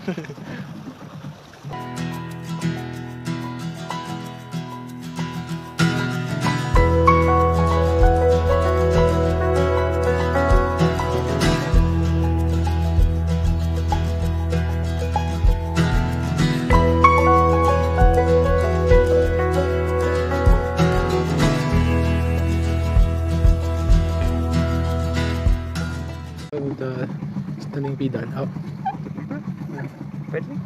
The standing pedal up Pedal?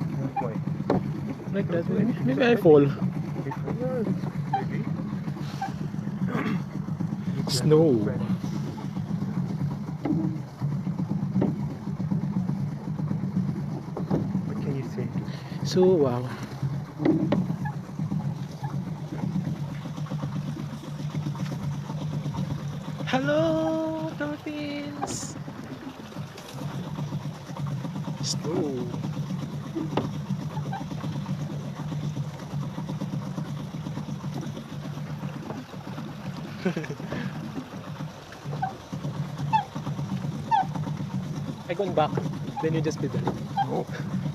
Why? like that. Maybe I fall. Maybe. Snow. What can you say? So wow. Hello, Philippines. Snow. I going back. Then you just pedal. No.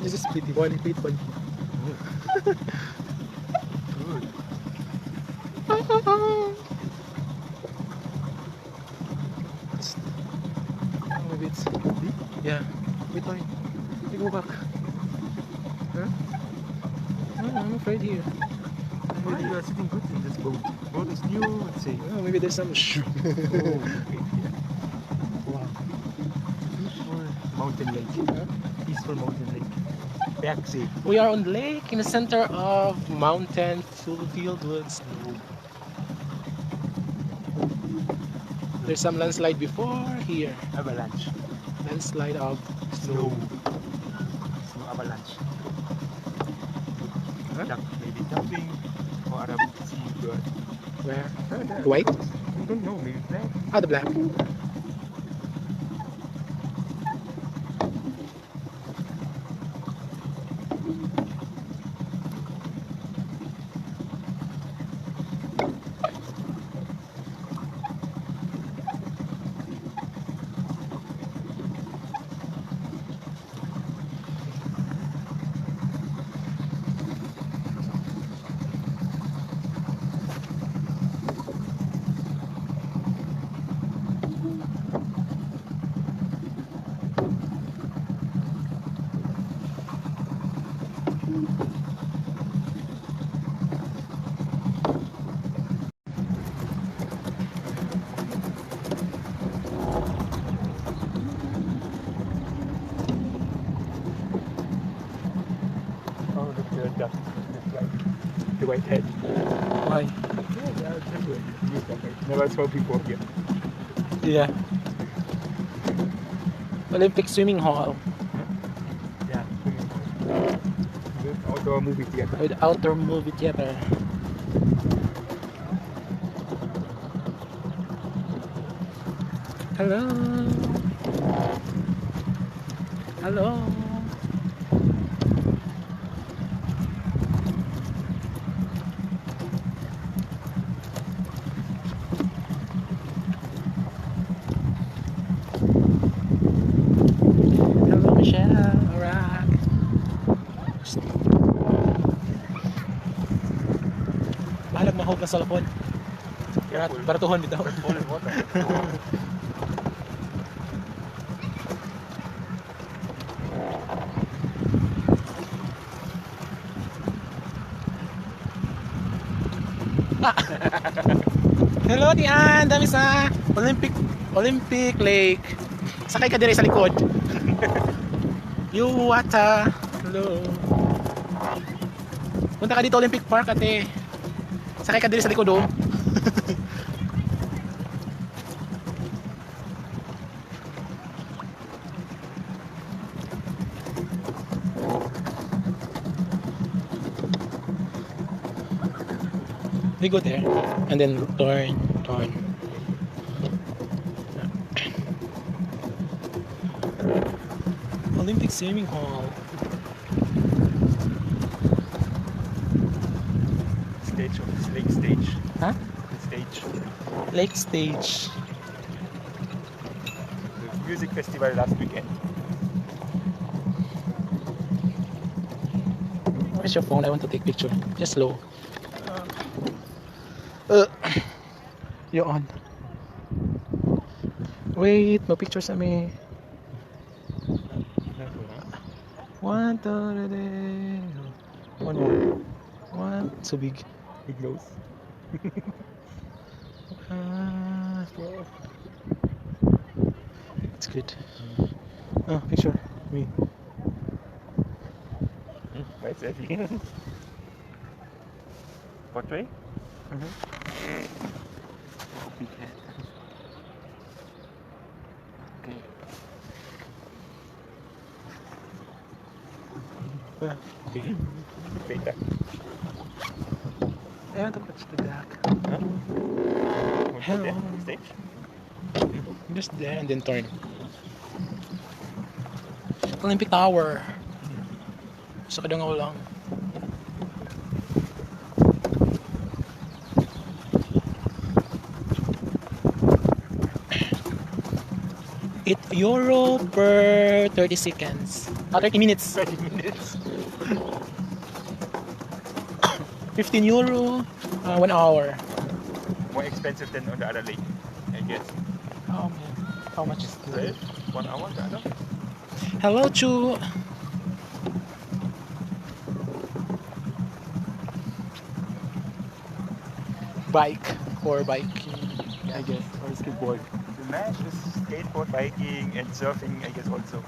You just speed one. Good. Maybe it's yeah. Wait, why? You go back. Huh? No, I'm afraid here. Why you are sitting good in this boat? Boat is new, let's say. Oh, maybe there's some Oh, okay. Wow. Peaceful mountain lake. Huh? Peaceful mountain lake. Backsea. We are on the lake in the center of mountain filled with snow. There's some landslide before here. Avalanche. Landslide of Snow. Snow avalanche. Huh? Maybe dumping or Arab Sea bird. Where? There. White? I don't know, maybe black. Ah, the black. Oh, look, the duck. The white head. Why? Yeah, they are everywhere. Never saw before here. Yeah. Olympic swimming hall Yeah. With outdoor movie theater. with outdoor movie theater. Hello. Hello. Hello, Michelle. Alright. Bahalag mahog na sa lapod. Baratuhon dito. Fall in water. Hello, Tian! Dami sa Olympic Lake. Sakay ka dire sa likod. Yuwata. Hello. Punta ka dito Olympic Park, ate. Sakay ka dire sa likod, oh. We go there and then turn. Olympic swimming hall. Stage of this lake stage. Huh? The stage. Lake stage. The music festival last weekend. Where's your phone? I want to take picture. Just slow. Uh, you're on. Wait, no pictures sa me. One, two, three. One more. One. So big. Big nose. Four. It's good. Oh, picture. Me. Nice selfie. Portrait? Big head. Okay. Okay. Beta. I want to touch the back. Huh? Hello. Stage? Just there and then turn. Olympic Tower. Sa kadungaw lang. €8 per 30 seconds. 30 minutes. 30 minutes. €15, 1 hour. More expensive than on the other lake, I guess. How much is this? 1 hour, the other? Hello, Chu. Bike or biking, I guess, or skateboard. The match is skateboard, biking, and surfing, I guess, also.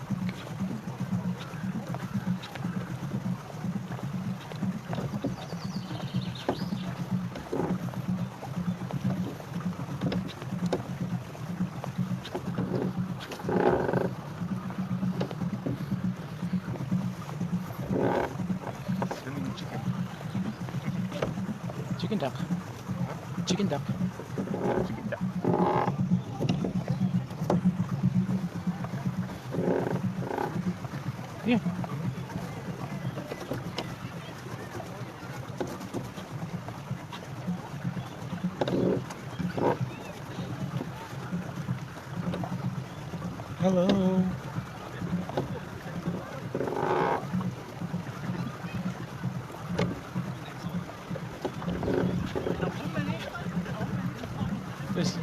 Swimming chicken. Chicken duck. Huh? Chicken duck. Chicken duck. Yeah. Hello. Yes.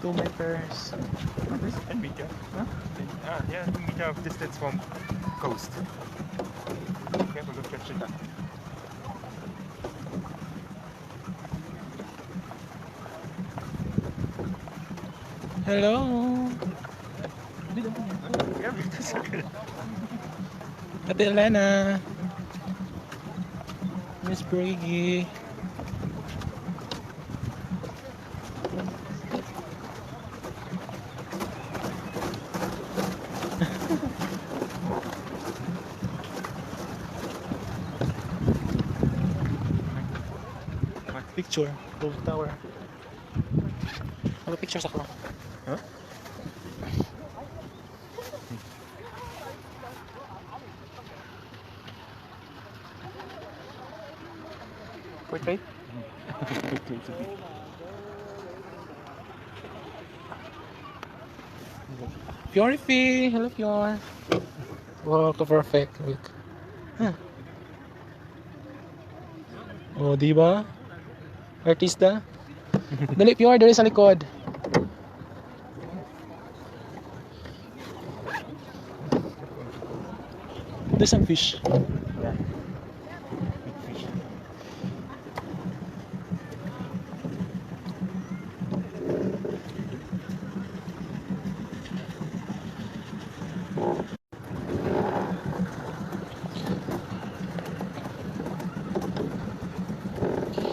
2 meters. This 10 meter. Huh? Yeah, 2 meter of distance from coast. Okay, we'll go catch it. Hello. Yeah, we do circle. Ate Elena. Miss Briggy. Picture. Roof tower. Ano pictures ako? Huh? Portrait? Fiorifi! Hello, Fior! Wow, perfect. Look. Huh. Oh, di ba? Artista? Dali, Fior, dali sa likod. There's some fish. Yeah. Big fish.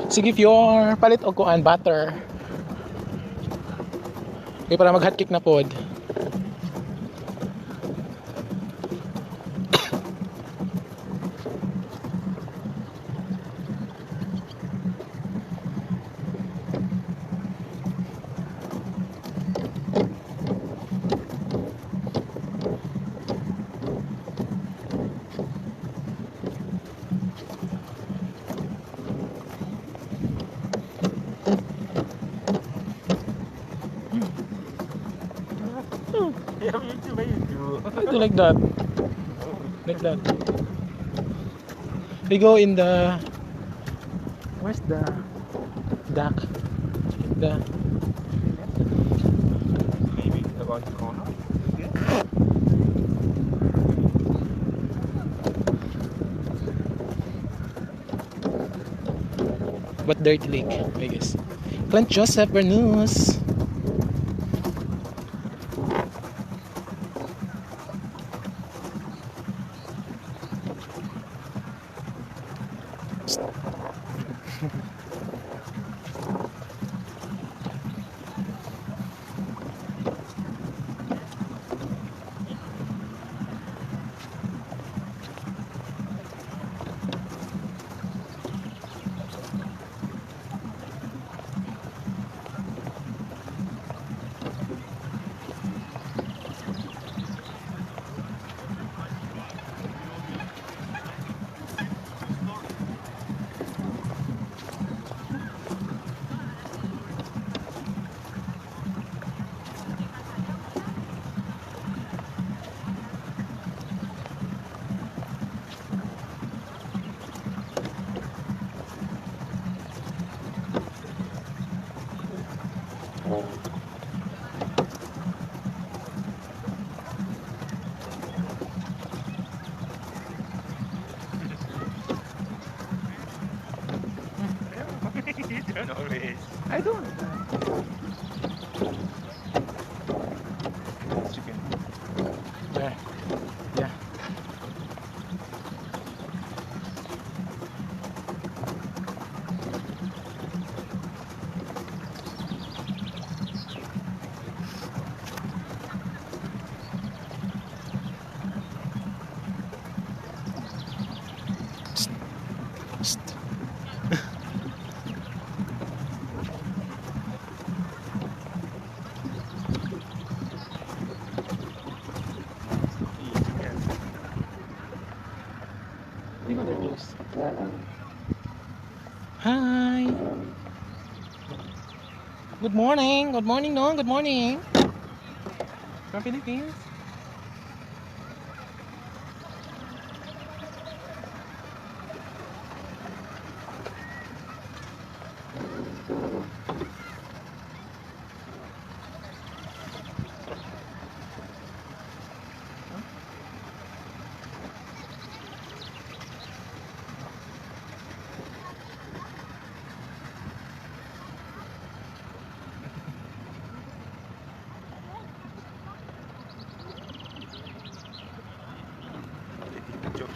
Sige, Fior, palit og kuan butter. Okay, para mag-hotcake na pod. Yeah, me too, me too. I do like that. Like that. We go in the. Where's the dock? The. Maybe around the corner. Yeah. What dirty lake, I guess. Clint Joseph Bernus. You don't always. I don't. Chicken. Yeah. Yeah. Psst. You know they're close. Hi. Good morning. Good morning, no. Good morning. From Philippines.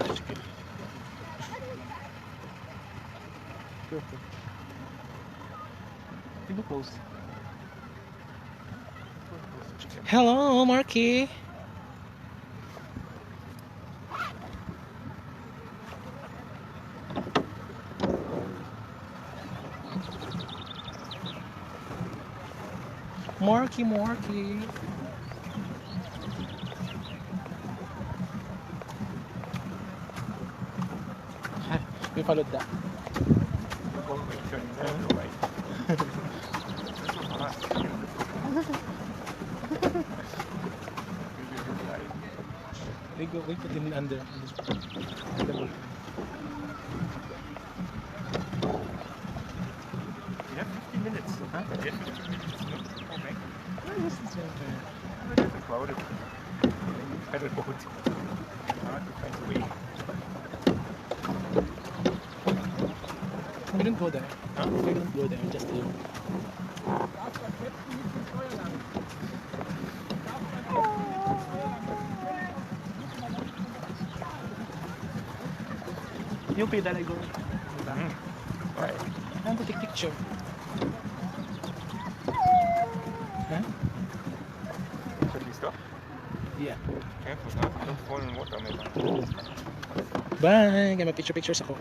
Chicken. Careful. You go close. Chicken. Hello, Marky. Marky, Marky. We followed that. Oh, wait, turn left or right. That's so fast. We put him under this the boat. You have 15 minutes. Huh? You have 15 minutes. No? Oh, man. Oh, yes, it's right there. But it's crowded. Pedal boat. Hard to find a way. We don't go there. Huh? We don't go there, just here. You pay that I go. Right. I want to take picture. Huh? Should we stop? Yeah. Careful, huh? Don't fall in water, man. Bye! Kaya mag picture-pictures ako.